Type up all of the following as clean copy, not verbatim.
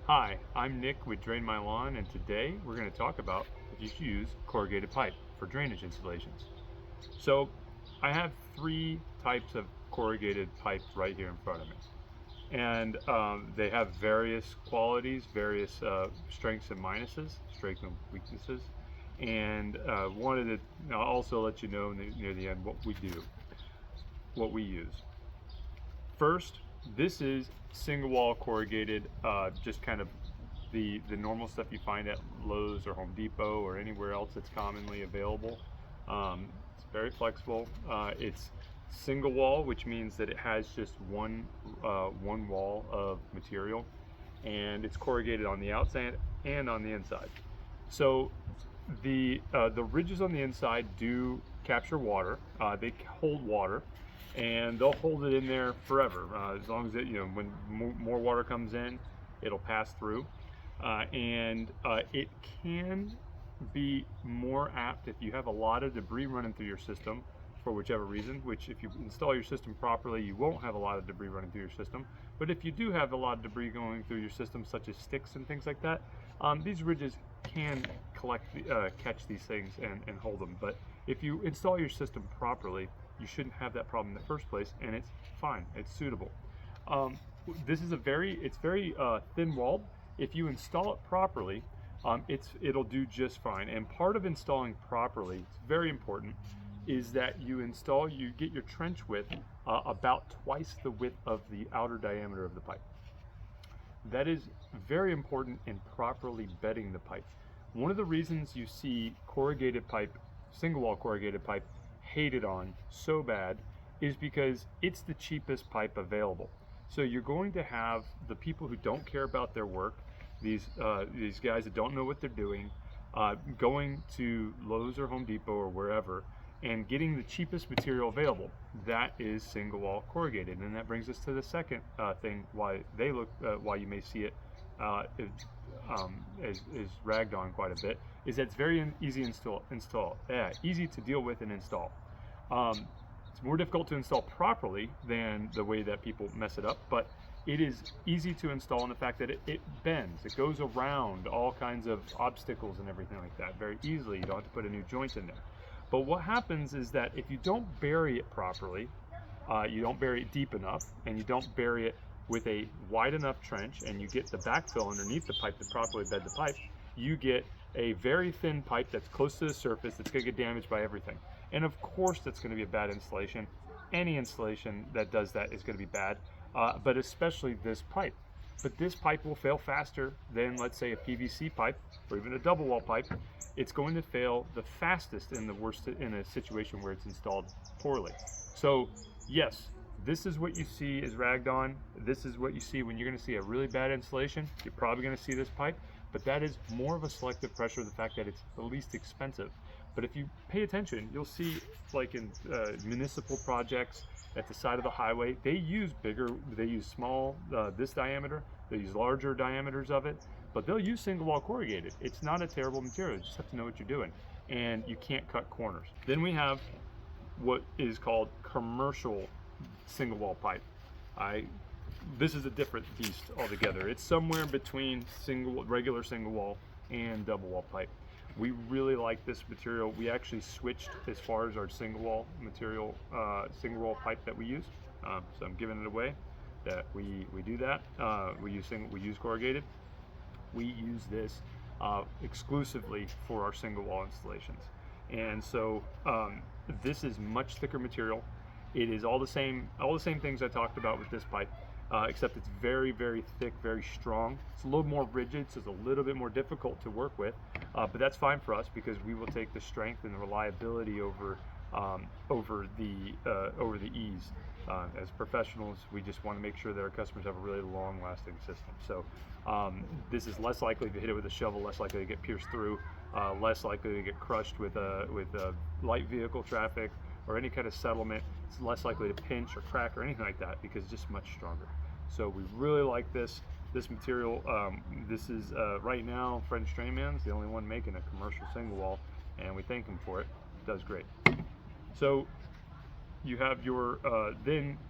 Hi, I'm Nick with Drain My Lawn, and today we're going to talk about if you should use corrugated pipe for drainage installations. So I have three types of corrugated pipes right here in front of me, and they have various qualities, various strengths and minuses, strengths and weaknesses, and wanted to also let you know near the end what we do, what we use. First, this is single wall corrugated, just kind of the normal stuff you find at Lowe's or Home Depot or anywhere else that's commonly available. It's very flexible. It's single wall, which means that it has just one wall of material, and it's corrugated on the outside and on the inside. So the ridges on the inside do capture water. They hold water, and they'll hold it in there forever, as long as it, when more water comes in, it'll pass through. And it can be more apt if you have a lot of debris running through your system for whichever reason, which if you install your system properly, you won't have a lot of debris running through your system. But if you do have a lot of debris going through your system, such as sticks and things like that, these ridges can catch these things and hold them. But if you install your system properly, you shouldn't have that problem in the first place, and it's fine, it's suitable. This is it's very thin walled. If you install it properly, it'll do just fine. And part of installing properly, it's very important, is that you get your trench width about twice the width of the outer diameter of the pipe. That is very important in properly bedding the pipe. One of the reasons you see corrugated pipe, single wall corrugated pipe, hated on so bad is because it's the cheapest pipe available. So you're going to have the people who don't care about their work, these guys that don't know what they're doing, going to Lowe's or Home Depot or wherever and getting the cheapest material available. That is single wall corrugated, and that brings us to the second thing why you may see it is ragged on quite a bit, is that it's very easy easy to deal with and install. It's more difficult to install properly than the way that people mess it up, but it is easy to install in the fact that it bends. It goes around all kinds of obstacles and everything like that very easily. You don't have to put a new joint in there. But what happens is that if you don't bury it properly, you don't bury it deep enough, and you don't bury it with a wide enough trench, and you get the backfill underneath the pipe to properly bed the pipe, you get a very thin pipe that's close to the surface that's going to get damaged by everything. And of course that's going to be a bad installation. Any installation that does that is going to be bad, but especially this pipe. But this pipe will fail faster than, let's say, a PVC pipe or even a double wall pipe. It's going to fail the fastest in a situation where it's installed poorly. So yes, this is what you see is ragged on. This is what you see when you're going to see a really bad installation. You're probably going to see this pipe, but that is more of a selective pressure, the fact that it's the least expensive. But if you pay attention, you'll see, like in municipal projects at the side of the highway, they use small, this diameter, they use larger diameters of it, but they'll use single wall corrugated. It's not a terrible material, you just have to know what you're doing, and you can't cut corners. Then we have what is called commercial single wall pipe. This is a different beast altogether. It's somewhere between regular single wall and double wall pipe. We really like this material. We actually switched as far as our single wall material, single wall pipe that we use. So I'm giving it away that we do that. We use corrugated. We use this exclusively for our single wall installations. And so this is much thicker material. It is all the same things I talked about with this pipe, except it's very, very thick, very strong. It's a little more rigid, so it's a little bit more difficult to work with, but that's fine for us because we will take the strength and the reliability over the ease. As professionals, we just want to make sure that our customers have a really long-lasting system. So this is less likely to hit it with a shovel, less likely to get pierced through, less likely to get crushed with light vehicle traffic or any kind of settlement. It's less likely to pinch or crack or anything like that because it's just much stronger. So we really like this material. This is right now French Drain Man's the only one making a commercial single wall, and we thank him for it. It does great. So you have your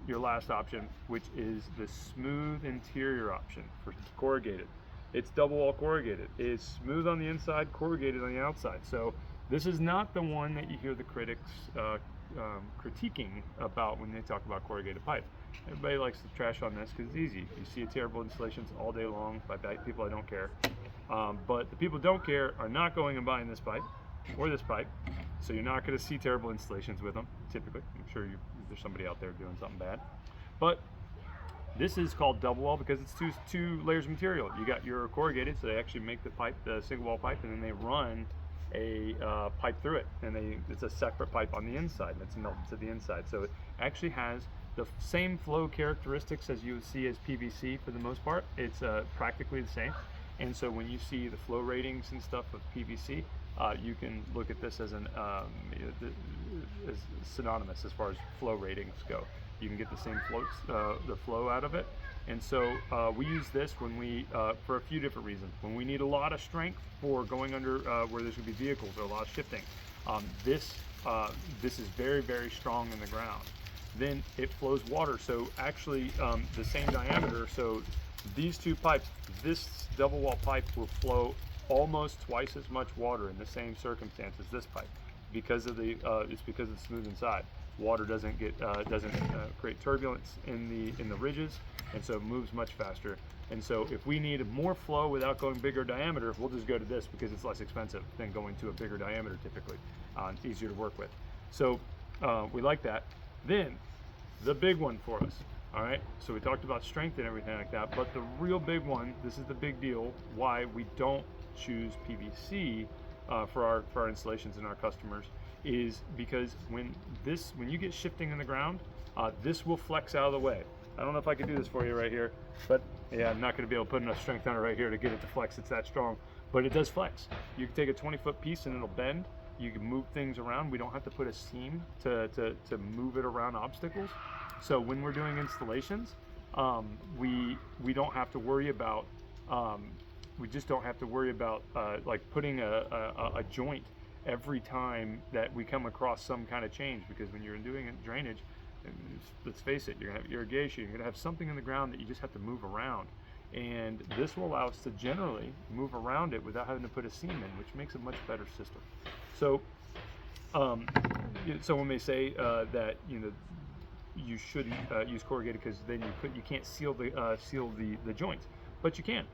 last option, which is the smooth interior option for corrugated. It's double wall corrugated. It's smooth on the inside, corrugated on the outside. So this is not the one that you hear the critics critiquing about when they talk about corrugated pipe. Everybody likes to trash on this because it's easy. You see terrible installations all day long by people that don't care. But the people who don't care are not going and buying this pipe or this pipe. So you're not going to see terrible installations with them, typically. I'm sure there's somebody out there doing something bad. But this is called double wall because it's two layers of material. You got your corrugated, so they actually make the pipe, the single wall pipe, and then they run a pipe through it, and it's a separate pipe on the inside that's melted to the inside. So it actually has the same flow characteristics as you would see as PVC for the most part. It's practically the same. And so when you see the flow ratings and stuff of PVC, you can look at this as as synonymous as far as flow ratings go. You can get the same the flow out of it. And so we use this when for a few different reasons. When we need a lot of strength for going under where there's going to be vehicles or a lot of shifting, this is very, very strong in the ground. Then it flows water. So actually the same diameter. So these two pipes, this double wall pipe will flow almost twice as much water in the same circumstance as this pipe because of it's because it's smooth inside. Water doesn't create turbulence in the ridges, and so it moves much faster. And so if we need more flow without going bigger diameter, we'll just go to this because it's less expensive than going to a bigger diameter typically. It's easier to work with. So we like that. Then the big one for us. All right, so we talked about strength and everything like that, but the real big one, this is the big deal, why we don't choose PVC for our installations and our customers, is because when you get shifting in the ground, this will flex out of the way. I don't know if I can do this for you right here, but yeah, I'm not going to be able to put enough strength on it right here to get it to flex. It's that strong, but it does flex. You can take a 20-foot piece and it'll bend. You can move things around. We don't have to put a seam to move it around obstacles. So when we're doing installations, we don't have to worry about we just don't have to worry about like putting a joint every time that we come across some kind of change, because when you're doing drainage, let's face it, you're gonna have irrigation, you're gonna have something in the ground that you just have to move around, and this will allow us to generally move around it without having to put a seam in, which makes a much better system. So someone may say that you shouldn't use corrugated because then you can't seal the joints, but you can.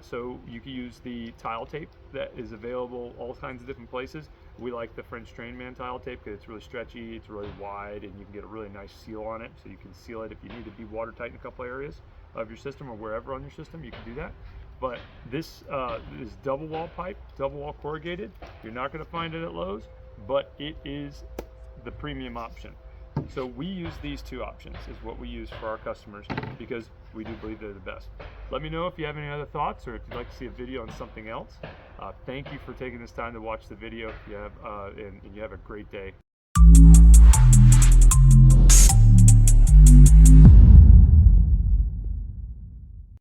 So you can use the tile tape that is available all kinds of different places. We like the French Drain Man tile tape because it's really stretchy, it's really wide, and you can get a really nice seal on it. So you can seal it if you need to be watertight in a couple areas of your system or wherever on your system, you can do that. But this is double wall pipe, double wall corrugated. You're not going to find it at Lowe's, but it is the premium option. So we use these two options is what we use for our customers because we do believe they're the best. Let me know if you have any other thoughts or if you'd like to see a video on something else. Thank you for taking this time to watch the video. You have, and you have a great day.